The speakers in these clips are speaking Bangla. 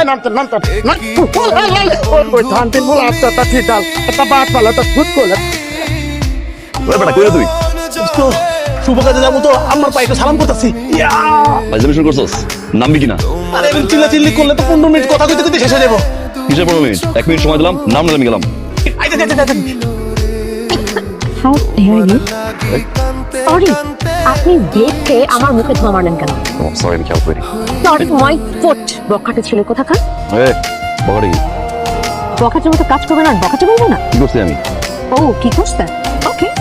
নামতে নামতে ধান তিন বলে আস্তে ঠিক ডাল একটা বাদ পালা তো খুদ করলে বেটা কই তুই তো শুভ কাজে যাবো তো আমার পাইকে সালাম করতেছি ভাইজামি শুরু করছস নামবি কিনা আরে এবার চিল্লাচিল্লি করলে তো 15 মিনিট কথা কইতে কইতে শেষ হয়ে যাবো কিসের 15 মিনিট 1 মিনিট সময় দিলাম নাম নিলাম গেলাম আইতে How dare you? Sorry, আপনি দেখে আমার মুখে ধোঁয়া মারলেন কেন? সরি আমি খেয়াল করি Sorry, my foot. বখাটে ছিল কোথাকার? বড়ি বখাটের মতো কাজ করবে না, বখাটে বলবো না? কি করছি আমি ও কি করছেন? Okay,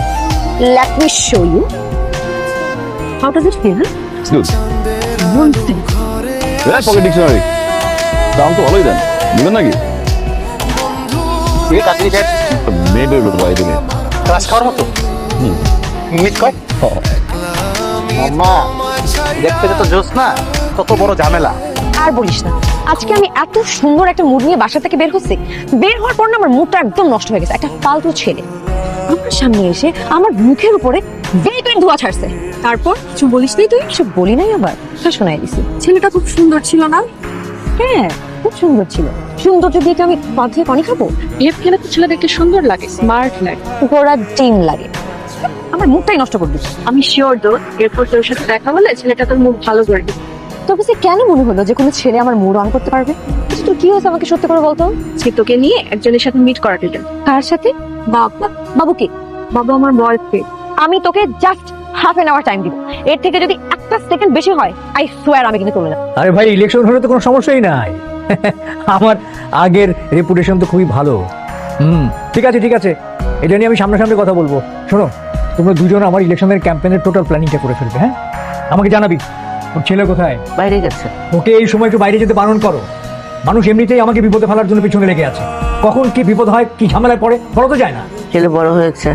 let me show you. How does it feel? Good One thing. Pocket dictionary দাম তো ভালোই দেন নেবেন নাকি তুই কাছে যাচ্ছিস মেয়েদের লোক ভাই দিলে ক্লাস খাওয়ার মতো মিস কর মাম্মা দেখতে যত জোস না তত বড় ঝামেলা আর বলিস না, আজকে আমি এত সুন্দর একটা মুড নিয়ে বাসা থেকে বের হচ্ছি, বের হওয়ার পর না আমার মুডটা একদম নষ্ট হয়ে গেছে। একটা ফালতু ছেলে আমার সামনে এসে আমার মুখের উপরে বেগুন ধোয়া ছাড়ছে। তারপর কিছু বলিস নাই? তুই কিছু বলি নাই, আবার শোনাই দিছি। ছেলেটা খুব সুন্দর ছিল না? হ্যাঁ, খুব সুন্দর ছিল। সুন্দর যদি এটা আমি বাঁধে পানি খাবো? বিহেভ খেলে তো ছেলে দেখতে সুন্দর লাগে, স্মার্ট লাগে। ঘোড়া ডিম লাগে। আমার মুখটাই নষ্ট করে দিচ্ছি। আমি শিওর দো এরপর তোর সাথে দেখা হলে ছেলেটা তোর মুখ ভালো করে দিবে। তোর কাছে কেন মনে হলো যে কোনো ছেলে আমার মুড অন করতে পারবে? আচ্ছা, তোর কি হয়েছে আমাকে সত্যি করে বলতো। সে তোকে নিয়ে একজনের সাথে মিট করাতে দেন। কার সাথে? বাবা। বাবু কি? বাবা আমার বয়ফ্রেন্ড। আমি তোকে just half an hour time দিব। এর থেকে যদি একটা সেকেন্ড বেশি হয়, আই সোয়ার আমি কিন্তু করব না। আরে ভাই, ইলেকশন হলে তো কোনো সমস্যাই নাই। আমার আগের রেপুটেশন তো খুবই ভালো। ঠিক আছে ঠিক আছে, এটা নিয়ে আমি সামনাসামনি কথা বলবো। শোনো, তোমরা দুজন আমার ইলেকশনের ক্যাম্পেইনের টোটাল প্ল্যানিংটা করে ফেলবে। হ্যাঁ, আমাকে জানাবি ওর ছেলে কোথায়। বাইরে গেছে। ওকে এই সময় একটু বাইরে যেতে বারণ করো। মানুষ এমনিতেই আমাকে বিপদে ফেলার জন্য পিছনে লেগে আছে। কখন কি বিপদ হয়, কি ঝামেলায় পড়ে বলা তো যায় না। ছেলে বড় হয়েছে,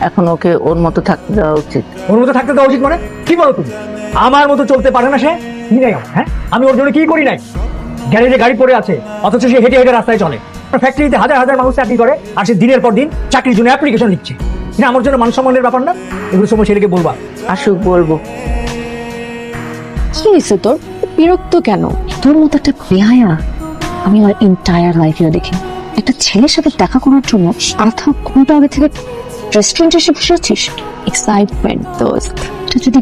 এখন ওকে ওর মতো থাকতে দেওয়া উচিত। ওর মতো থাকতে দেওয়া উচিত মানে কি বলো তুমি? আমার মতো চলতে পারে না সে? কি নাই আমার? হ্যাঁ, আমি ওর জন্য কি করি নাই? গ্যারেজে গাড়ি পড়ে আছে, অথচ সে হেঁটে হেঁটে রাস্তায় চলে। ফ্যাক্টরিতে হাজার হাজার মানুষ চাকরি করে, আর সে দিনের পর দিন চাকরির জন্য অ্যাপ্লিকেশন লিখছে। না, আমার জন্য মান সম্মানের ব্যাপার না? এগুলো সময় ছেলেকে বলবা। আসুক, বলবো। কি হয়েছে তোর? বিরক্ত কেন? তোর মতো একটা বেহায়া আমি আমার এন্টায়ার লাইফে দেখি। একটা ছেলের সাথে দেখা করার জন্য আধা ঘন্টা আগে থেকে রেস্টুরেন্টে এসে বসে আছিস। এক্সাইটমেন্ট দোস্ত, এটা যদি